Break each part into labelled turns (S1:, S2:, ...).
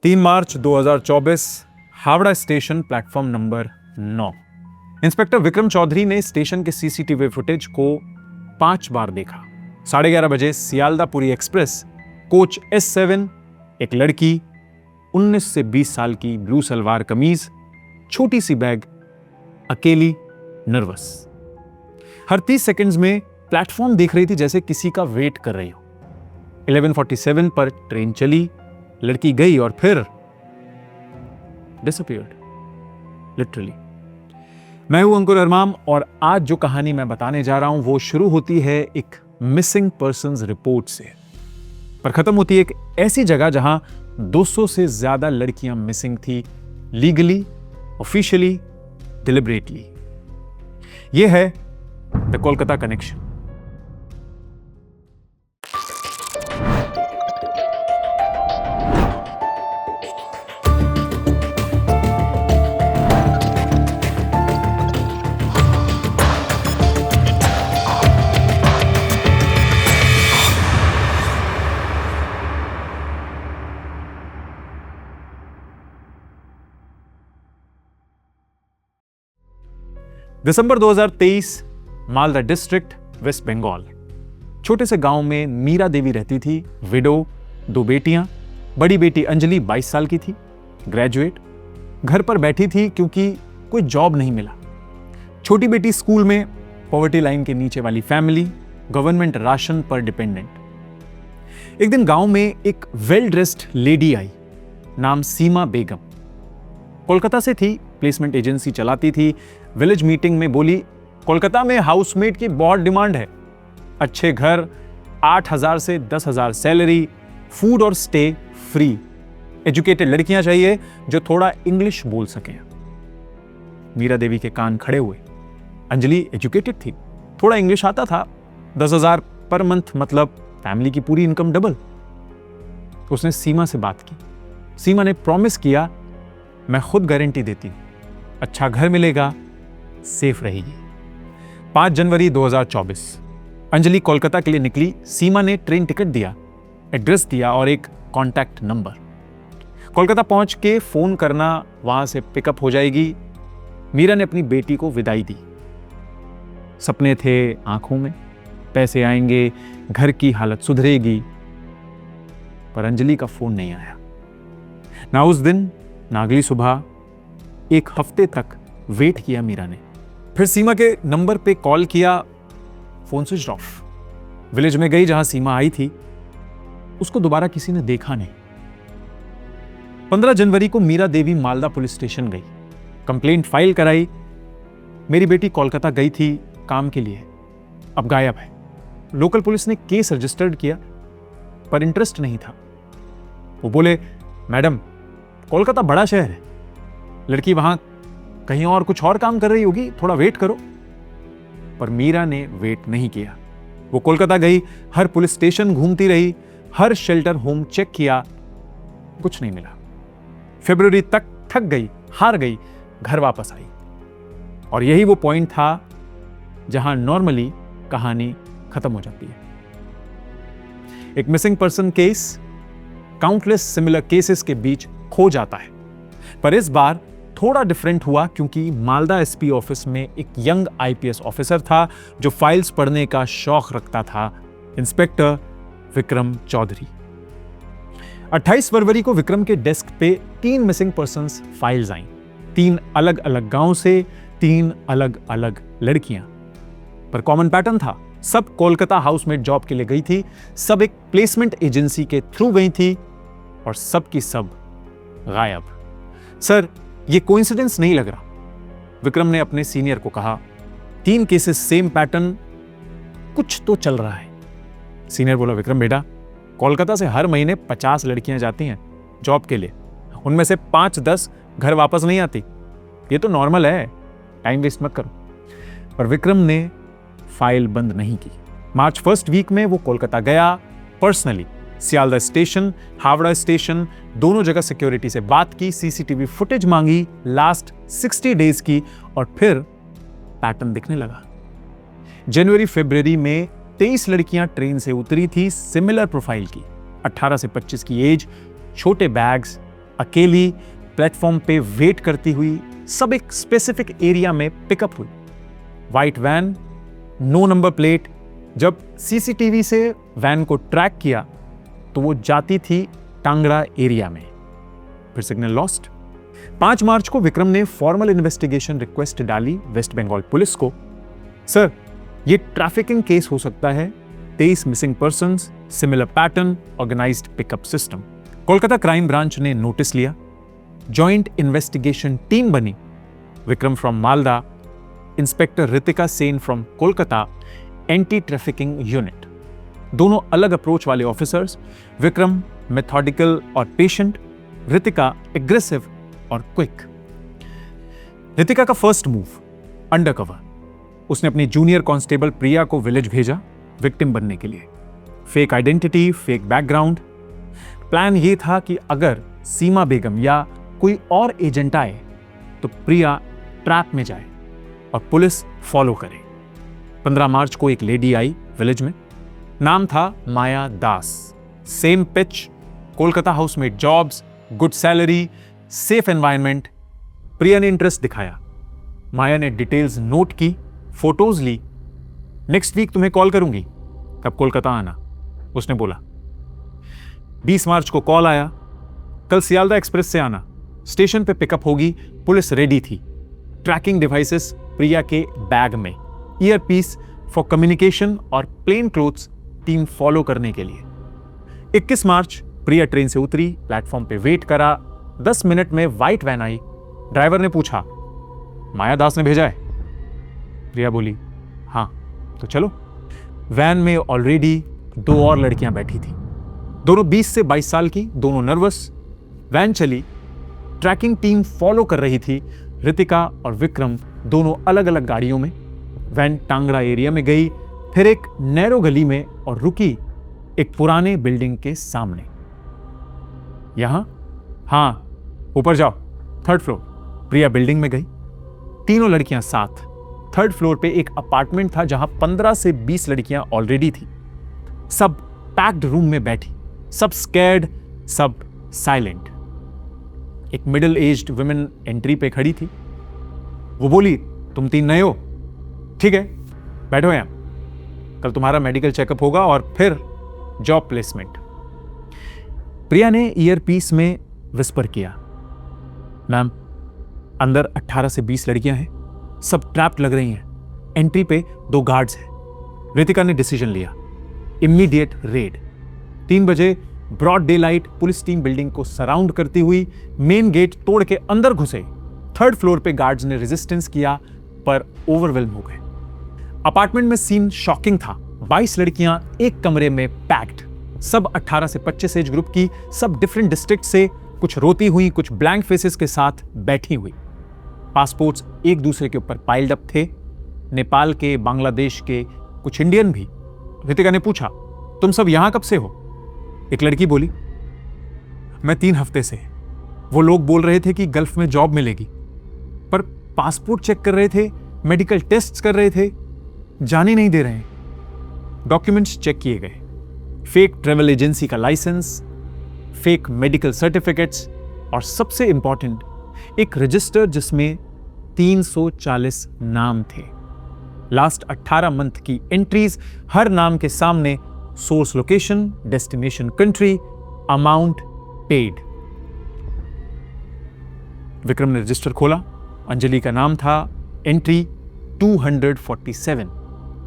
S1: 3 मार्च 2024, Howrah station, platform number 9। Inspector Vikram Chaudhary ने station के सीसीटीवी फुटेज को 5 बार देखा। 11:30 बजे सियालदापुरी एक्सप्रेस, कोच S7, एक लड़की 19 से 20 साल की, ब्लू सलवार कमीज, छोटी सी बैग, अकेली, नर्वस। हर 30 सेकंड्स में प्लेटफॉर्म देख रही थी जैसे किसी का वेट कर रही हो। 11:47 पर ट्रेन चली, लड़की गई और फिर डिसअपीयर्ड, लिटरली। मैं हूं अंकुर अरमाम और आज जो कहानी मैं बताने जा रहा हूं वो शुरू होती है एक मिसिंग पर्संस रिपोर्ट से, पर खत्म होती है एक ऐसी जगह जहां 200 से ज्यादा लड़कियां मिसिंग थी, लीगली, ऑफिशियली, डिलिबरेटली। यह है द कोलकाता कनेक्शन। दिसंबर 2023, मालदा डिस्ट्रिक्ट, वेस्ट बंगाल। छोटे से गांव में मीरा देवी रहती थी, विडो, 2 बेटियां। बड़ी बेटी अंजलि 22 साल की थी, ग्रेजुएट, घर पर बैठी थी क्योंकि कोई जॉब नहीं मिला। छोटी बेटी स्कूल में, पॉवर्टी लाइन के नीचे वाली फैमिली, गवर्नमेंट राशन पर डिपेंडेंट। एक दिन गांव में एक वेल ड्रेस्ड लेडी आई, नाम सीमा बेगम। कोलकाता से थी, प्लेसमेंट एजेंसी चलाती थी। विलेज मीटिंग में बोली, कोलकाता में हाउसमेट की बहुत डिमांड है। अच्छे घर, 8,000 से 10,000 सैलरी, फूड और स्टे फ्री। एजुकेटेड लड़कियां चाहिए जो थोड़ा इंग्लिश बोल सकें। मीरा देवी के कान खड़े हुए। अंजलि एजुकेटेड थी, थोड़ा इंग्लिश आता था। 10,000 पर मंथ मतलब फैमिली की पूरी इनकम डबल। उसने सीमा से बात की। सीमा ने प्रॉमिस किया, मैं खुद गारंटी देती हूं, अच्छा घर मिलेगा, सेफ रहेगी। 5 जनवरी 2024, अंजलि कोलकाता के लिए निकली। सीमा ने ट्रेन टिकट दिया, एड्रेस दिया और एक कॉन्टैक्ट नंबर। कोलकाता पहुंच के फोन करना, वहां से पिकअप हो जाएगी। मीरा ने अपनी बेटी को विदाई दी। सपने थे आंखों में, पैसे आएंगे, घर की हालत सुधरेगी, पर अंजलि का फोन नहीं आया। ना उस दिन, ना अगली सुबह। 1 हफ्ते तक वेट किया मीरा ने। फिर सीमा के नंबर पे कॉल किया, फोन स्विच ऑफ। विलेज में गई जहां सीमा आई थी, उसको दोबारा किसी ने देखा नहीं। 15 जनवरी को मीरा देवी मालदा पुलिस स्टेशन गई, कंप्लेंट फाइल कराई। मेरी बेटी कोलकाता गई थी काम के लिए, अब गायब है। लोकल पुलिस ने केस रजिस्टर्ड किया, पर इंटरेस्ट नहीं था। वो बोले, मैडम, कोलकाता बड़ा शहर है, लड़की वहां कहीं और कुछ और काम कर रही होगी, थोड़ा वेट करो। पर मीरा ने वेट नहीं किया। वो कोलकाता गई, हर पुलिस स्टेशन घूमती रही, हर शेल्टर होम चेक किया, कुछ नहीं मिला। फरवरी तक थक गई, हार गई, घर वापस आई। और यही वो पॉइंट था जहां नॉर्मली कहानी खत्म हो जाती है। एक missing person case countless similar cases के बीच खो जाता है, पर इस बार थोड़ा डिफरेंट हुआ क्योंकि मालदा एसपी ऑफिस में एक यंग आईपीएस ऑफिसर था जो फाइल्स पढ़ने का शौक रखता था, इंस्पेक्टर विक्रम चौधरी। 28 फरवरी को विक्रम के डेस्क पे 3 मिसिंग पर्संस फाइल्स आईं। 3 अलग अलग गांव से, 3 अलग अलग लड़कियां, पर कॉमन पैटर्न था। सब कोलकाता हाउसमेट जॉब के लिए गई थी, सब एक प्लेसमेंट एजेंसी के थ्रू गई थी और सब की सब गायब। सर, ये कोइंसिडेंस नहीं लग रहा, विक्रम ने अपने सीनियर को कहा। 3 केसेस, सेम पैटर्न, कुछ तो चल रहा है। सीनियर बोला, विक्रम बेटा, कोलकाता से हर महीने 50 लड़कियां जाती हैं जॉब के लिए, उनमें से 5-10 घर वापस नहीं आती। ये तो नॉर्मल है, टाइम वेस्ट मत करो। पर विक्रम ने फाइल बंद नहीं की। मार्च फर्स्ट वीक में वो कोलकाता गया, personally Sealdah station, Howrah station, दोनों जगह सिक्योरिटी से बात की, सीसीटीवी फुटेज मांगी लास्ट 60 डेज की, और फिर पैटर्न दिखने लगा। जनवरी फरवरी में 23 लड़कियां ट्रेन से उतरी थी, सिमिलर प्रोफाइल की, 18 से 25 की एज, छोटे बैग्स, अकेली प्लेटफॉर्म पे वेट करती हुई सब एक स्पेसिफिक एरिया में पिकअप हुई। White van, no number plate. जब सीसीटीवी से वैन को ट्रैक किया तो वो जाती थी टांगड़ा एरिया में। फिर सिग्नल लॉस्ट। 5 मार्च को विक्रम ने फॉर्मल इन्वेस्टिगेशन रिक्वेस्ट डाली वेस्ट बंगाल पुलिस को। सर, ये ट्रैफिकिंग केस हो सकता है, 23 missing persons, similar pattern, organised pickup system. Kolkata crime branch ने नोटिस लिया, जॉइंट इन्वेस्टिगेशन टीम बनी। Vikram from Malda, inspector Ritika Sen from Kolkata, anti trafficking unit. दोनों अलग अप्रोच वाले ऑफिसर्स, विक्रम मेथोडिकल और पेशेंट, रितिका एग्रेसिव और क्विक। रितिका का फर्स्ट मूव अंडरकवर। उसने अपनी जूनियर कांस्टेबल प्रिया को विलेज भेजा विक्टिम बनने के लिए। Fake identity, fake background. Plan यह था कि अगर सीमा बेगम या कोई और एजेंट आए तो प्रिया ट्रैप में जाए और पुलिस फॉलो करे। 15 मार्च को एक लेडी आई विलेज में, नाम था Maya Das. Same pitch, Kolkata housemate jobs, good salary, safe environment. Priya ने इंटरेस्ट दिखाया। माया ने डिटेल्स नोट की, फोटोज ली। नेक्स्ट वीक तुम्हें कॉल करूंगी, तब कोलकाता आना, उसने बोला। 20 मार्च को कॉल आया, कल सियालदा एक्सप्रेस से आना, स्टेशन पे पिकअप होगी। पुलिस रेडी थी। ट्रैकिंग डिवाइसेस प्रिया के बैग में, ईयरपीस फॉर कम्युनिकेशन और प्लेन क्लोथ्स टीम फॉलो करने के लिए। 21 मार्च प्रिया ट्रेन से उतरी, प्लेटफॉर्म पे वेट करा। 10 मिनट में व्हाइट वैन आई। ड्राइवर ने पूछा, माया दास ने भेजा है? प्रिया बोली, हां। तो चलो। वैन में ऑलरेडी 2 और लड़कियां बैठी थी, दोनों 20 से 22 साल की, दोनों नर्वस। वैन चली, ट्रैकिंग टीम फॉलो कर रही थी। रितिका और विक्रम दोनों अलग अलग गाड़ियों में। वैन टांगड़ा एरिया में गई, फिर एक नैरो गली में और रुकी एक पुराने बिल्डिंग के सामने। यहां? हां, ऊपर जाओ, 3rd फ्लोर। प्रिया बिल्डिंग में गई, तीनों लड़कियां साथ। 3rd फ्लोर पे एक अपार्टमेंट था जहां 15 से 20 लड़कियां ऑलरेडी थी। सब पैक्ड रूम में बैठी, सब स्कैर्ड, सब साइलेंट। एक मिडिल एज्ड वुमेन एंट्री पे खड़ी थी। वो बोली, तुम 3 नए हो? ठीक है, बैठो यहां, कल तुम्हारा मेडिकल चेकअप होगा और फिर जॉब प्लेसमेंट। प्रिया ने ईयरपीस में विस्पर किया, मैम, अंदर 18 से 20 लड़कियां हैं, सब ट्रैप्ड लग रही हैं। एंट्री पे 2 गार्ड्स हैं। रितिका ने डिसीजन लिया, इमीडिएट रेड। 3 बजे broad daylight police team building को सराउंड करती हुई मेन गेट तोड़ के अंदर घुसे। 3rd फ्लोर पे गार्ड्स ने रेजिस्टेंस किया पर ओवरवेल्म हो गए। अपार्टमेंट में सीन शॉकिंग था। 22 लड़कियां एक कमरे में पैक्ड, सब 18 से 25 एज ग्रुप की, सब डिफरेंट डिस्ट्रिक्ट से, कुछ रोती हुई, कुछ ब्लैंक फेसेस के साथ बैठी हुई। पासपोर्ट्स एक दूसरे के ऊपर पाइल्ड अप थे, नेपाल के, बांग्लादेश के, कुछ इंडियन भी। रितिका ने पूछा, तुम सब यहां कब से हो? एक लड़की बोली, मैं 3 हफ्ते से। वो लोग बोल रहे थे कि गल्फ में जॉब मिलेगी, पर पासपोर्ट चेक कर रहे थे, मेडिकल टेस्ट्स कर रहे थे, जाने नहीं दे रहे हैं। डॉक्यूमेंट्स चेक किए गए, फेक ट्रैवल एजेंसी का लाइसेंस, फेक मेडिकल सर्टिफिकेट्स और सबसे इंपॉर्टेंट एक रजिस्टर जिसमें 340 नाम थे। लास्ट 18 मंथ की एंट्रीज, हर नाम के सामने source location, destination country, amount paid. Vikram ने रजिस्टर खोला, अंजलि का नाम था, entry 247,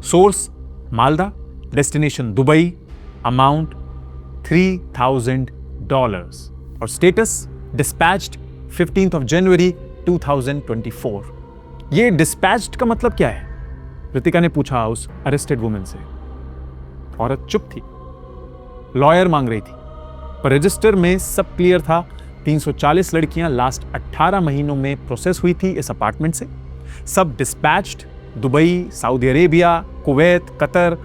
S1: source Malda, destination Dubai, amount $3,000 और स्टेटस डिस्पैच्ड 15th जनवरी 2024। ये डिस्पैच्ड का मतलब क्या है? रितिका ने पूछा उस अरेस्टेड वुमेन से। औरत चुप थी, लॉयर मांग रही थी, पर रजिस्टर में सब क्लियर था। 340 लड़कियां लास्ट 18 महीनों में प्रोसेस हुई थी इस अपार्टमेंट से, सब dispatched Dubai, Saudi Arabia, Kuwait, Qatar,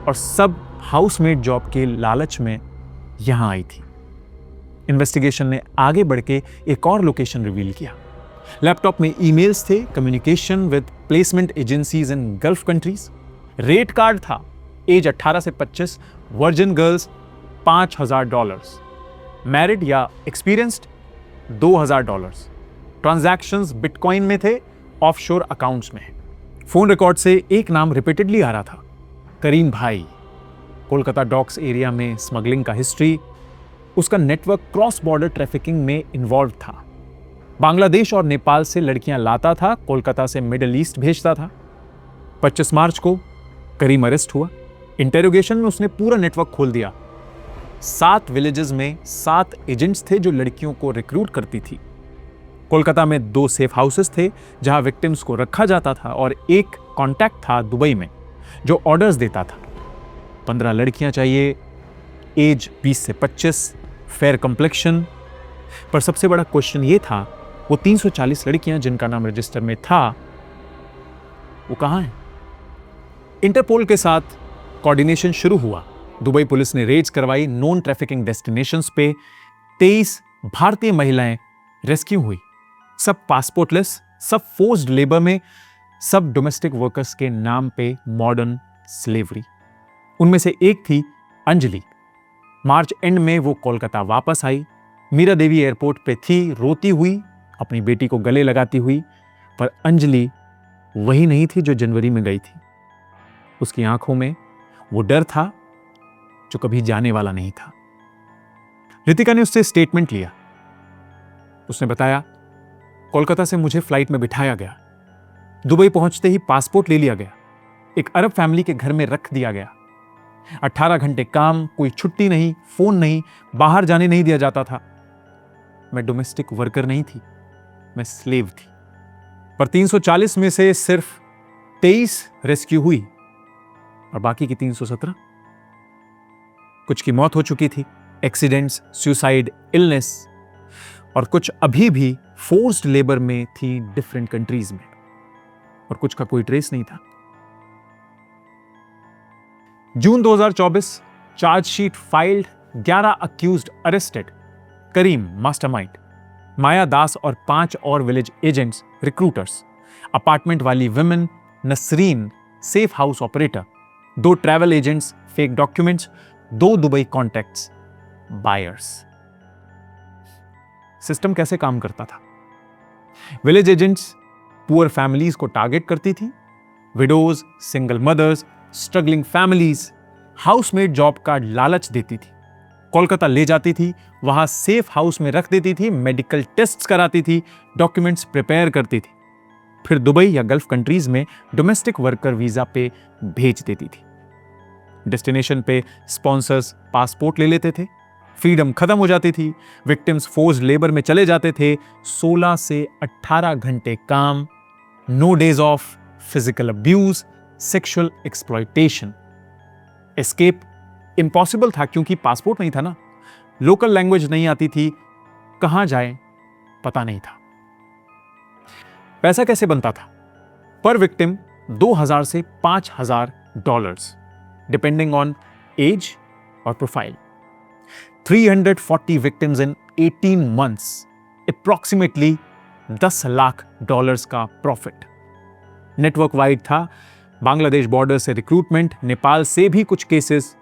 S1: और सब हाउसमेट जॉब के लालच में यहां आई थी। इन्वेस्टिगेशन ने आगे बढ़ के एक और लोकेशन रिवील किया। लैपटॉप में ईमेल्स थे, communication with placement agencies in gulf countries. Rate card था, एज 18 से 25, वर्जिन गर्ल्स, $5,000, मैरिड या एक्सपीरियंस्ड $2,000। ट्रांजैक्शंस बिटकॉइन में थे, ऑफशोर अकाउंट्स में। फोन रिकॉर्ड से एक नाम रिपीटेडली आ रहा था, करीम भाई। कोलकाता डॉक्स एरिया में स्मगलिंग का हिस्ट्री, उसका नेटवर्क क्रॉस बॉर्डर ट्रैफिकिंग में इन्वॉल्व था। बांग्लादेश और नेपाल से लड़कियां लाता था, कोलकाता से मिडिल ईस्ट भेजता था। 25 मार्च को करीम अरेस्ट हुआ। इंटेरोगेशन में उसने पूरा नेटवर्क खोल दिया। 7 विलेजेस में 7 एजेंट्स थे जो लड़कियों को रिक्रूट करती थी। कोलकाता में 2 सेफ हाउसेस थे जहां विक्टिम्स को रखा जाता था और एक कॉन्टैक्ट था दुबई में जो ऑर्डर्स देता था। 15 लड़कियां चाहिए, एज 20 से 25, फेयर कॉम्प्लेक्शन। पर सबसे बड़ा क्वेश्चन ये था, वो 340 लड़कियां जिनका नाम रजिस्टर में था, वो कहां हैं? इंटरपोल के साथ कोऑर्डिनेशन शुरू हुआ। दुबई पुलिस ने रेड्स करवाई। नॉन ट्रैफिकिंग डेस्टिनेशंस पे 23 भारतीय महिलाएं रेस्क्यू हुई। सब पासपोर्टलेस, सब फोर्स्ड लेबर में, सब डोमेस्टिक वर्कर्स के नाम पे मॉडर्न स्लेवरी। उनमें से एक थी अंजलि। मार्च एंड में वो कोलकाता वापस आई। मीरा देवी एयरपोर्ट पे थी, रोती हुई, अपनी बेटी को गले लगाती हुई। पर अंजलि वही नहीं थी जो जनवरी में गई थी। उसकी आंखों में वो डर था जो कभी जाने वाला नहीं था। रितिका ने उससे स्टेटमेंट लिया। उसने बताया, कोलकाता से मुझे फ्लाइट में बिठाया गया। दुबई पहुंचते ही पासपोर्ट ले लिया गया। एक अरब फैमिली के घर में रख दिया गया। 18 घंटे काम, कोई छुट्टी नहीं, फोन नहीं, बाहर जाने नहीं दिया जाता था। मैं डोमेस्टिक वर्कर नहीं थी, मैं स्लेव थी। पर 340 में से सिर्फ 23 रेस्क्यू हुई और बाकी की 317, कुछ की मौत हो चुकी थी, एक्सीडेंट्स, सुसाइड, इलनेस, और कुछ अभी भी फोर्स्ड लेबर में थी डिफरेंट कंट्रीज में, और कुछ का कोई ट्रेस नहीं था। जून 2024, चार्जशीट फाइल्ड, 11 अक्यूज्ड अरेस्टेड। करीम मास्टरमाइंड, माया दास और 5 और विलेज एजेंट्स रिक्रूटर्स, अपार्टमेंट वाली women Nasreen safe house operator, 2 travel agents fake documents, 2 Dubai contacts buyers. System कैसे काम करता था? विलेज एजेंट्स पुअर फैमिलीज को टारगेट करती थी, widows, single mothers, struggling families. Housemaid job का लालच देती थी, कोलकाता ले जाती थी, वहां सेफ हाउस में रख देती थी, मेडिकल टेस्ट्स कराती थी, डॉक्यूमेंट्स प्रिपेयर करती थी, फिर दुबई या गल्फ कंट्रीज में डोमेस्टिक वर्कर वीजा पे भेज देती थी। डेस्टिनेशन पे स्पॉन्सर्स पासपोर्ट ले लेते थे, फ्रीडम खत्म हो जाती थी, विक्टिम्स फोर्स्ड लेबर में चले जाते थे। 16 से 18 घंटे काम, no days off, physical abuse, sexual exploitation. Escape impossible था क्योंकि पासपोर्ट नहीं था ना, लोकल लैंग्वेज नहीं आती थी, कहां जाए पता नहीं था। पैसा कैसे बनता था? पर विक्टिम 2000 से $5000, डिपेंडिंग ऑन एज और प्रोफाइल। 340 विक्टिम्स इन 18 months, अप्रॉक्सीमेटली $10 लाख का प्रॉफिट। नेटवर्क वाइड था, बांग्लादेश बॉर्डर से रिक्रूटमेंट, नेपाल से भी कुछ cases,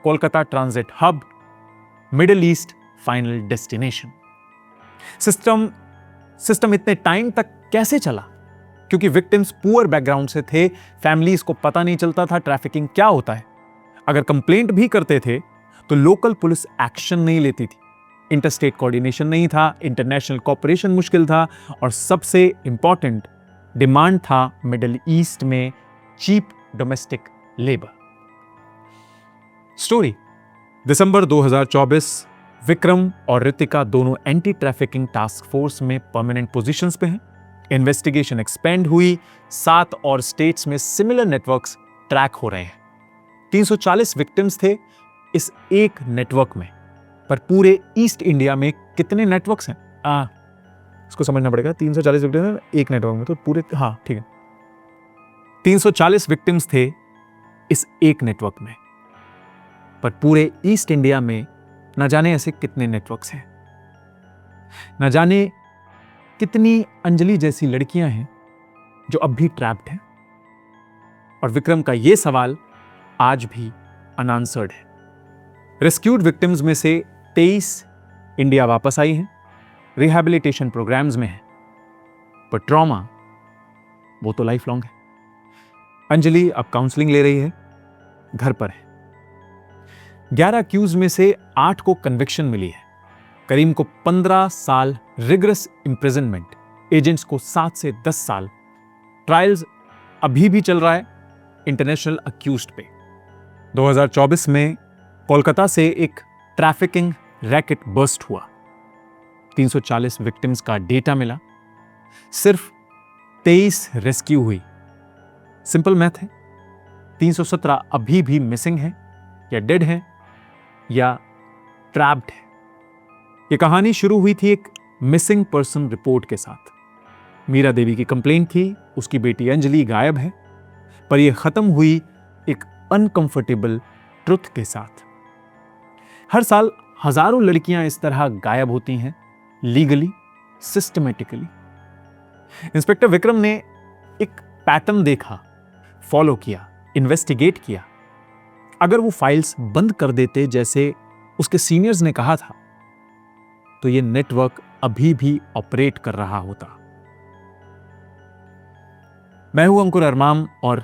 S1: Kolkata transit hub, middle east final destination. System इतने टाइम तक कैसे चला? क्योंकि विक्टिम्स पुअर बैकग्राउंड से थे, फैमिलीज को पता नहीं चलता था ट्रैफिकिंग क्या होता है। अगर कंप्लेंट भी करते थे तो लोकल पुलिस एक्शन नहीं लेती थी, इंटरस्टेट कोऑर्डिनेशन नहीं था, इंटरनेशनल कोऑपरेशन मुश्किल था, और सबसे इंपॉर्टेंट डिमांड था मिडिल ईस्ट में चीप डोमेस्टिक लेबर। स्टोरी, दिसंबर 2024, विक्रम और रितिका दोनों एंटी ट्रैफिकिंग टास्क फोर्स में परमानेंट पोजीशंस पे हैं। इन्वेस्टिगेशन एक्सपेंड हुई, 7 और स्टेट्स में सिमिलर नेटवर्क्स ट्रैक हो रहे हैं। 340 विक्टिम्स थे इस एक नेटवर्क में, पर पूरे ईस्ट इंडिया में कितने नेटवर्क्स हैं? इसको समझना पड़ेगा। 340 विक्टिम्स एक नेटवर्क में, तो पूरे, हाँ ठीक है, 340 विक्टिम्स थे इस एक नेटवर्क में, पर पूरे ईस्ट इंडिया में न जाने ऐसे कितने नेटवर्क्स हैं, न जाने कितनी अंजलि जैसी लड़कियां हैं जो अब भी ट्रैप्ड हैं। और विक्रम का यह सवाल आज भी अनआंसर्ड है। रेस्क्यूड विक्टिम्स में से 23 इंडिया वापस आई हैं, रिहैबिलिटेशन प्रोग्राम्स में है, पर ट्रॉमा वो तो लाइफ लॉन्ग है। अंजलि अब काउंसलिंग ले रही है, घर पर है। 11 अक्यूज में से 8 को कन्विक्शन मिली है। करीम को 15 साल रिगरस इंप्रिजनमेंट, एजेंट्स को 7 से 10 साल। ट्रायल्स अभी भी चल रहा है इंटरनेशनल अक्यूज्ड पे। 2024 में कोलकाता से एक ट्रैफिकिंग रैकेट बर्स्ट हुआ। 340 विक्टिम्स का डेटा मिला, सिर्फ 23 रेस्क्यू हुई। सिंपल मैथ है, 317 अभी भी मिसिंग है, या डेड है, या ट्रैप्ड है। यह कहानी शुरू हुई थी एक मिसिंग पर्सन रिपोर्ट के साथ। मीरा देवी की कंप्लेंट थी उसकी बेटी अंजलि गायब है, पर यह खत्म हुई एक अनकंफर्टेबल ट्रुथ के साथ। हर साल हजारों लड़कियां इस तरह गायब होती हैं, लीगली, सिस्टमेटिकली। इंस्पेक्टर विक्रम ने एक पैटर्न देखा, फॉलो किया, इन्वेस्टिगेट किया। अगर वो फाइल्स बंद कर देते जैसे उसके सीनियर्स ने कहा था, तो ये नेटवर्क अभी भी ऑपरेट कर रहा होता। मैं हूं अंकुर अरमाम और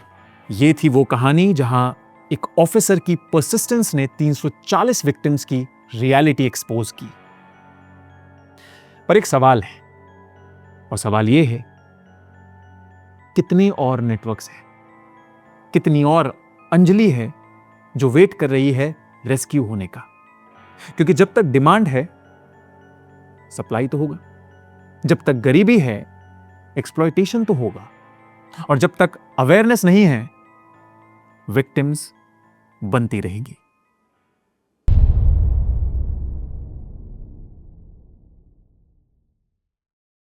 S1: ये थी वो कहानी जहां एक ऑफिसर की परसिस्टेंस ने 340 विक्टिम्स की रियलिटी एक्सपोज की। पर एक सवाल है, और सवाल ये है, कितने और नेटवर्क्स हैं, कितनी और अंजलि है जो वेट कर रही है रेस्क्यू होने का? क्योंकि जब तक डिमांड है, सप्लाई तो होगा। जब तक गरीबी है, एक्सप्लॉयटेशन तो होगा। और जब तक अवेयरनेस नहीं है, विक्टिम्स बनती रहेंगी।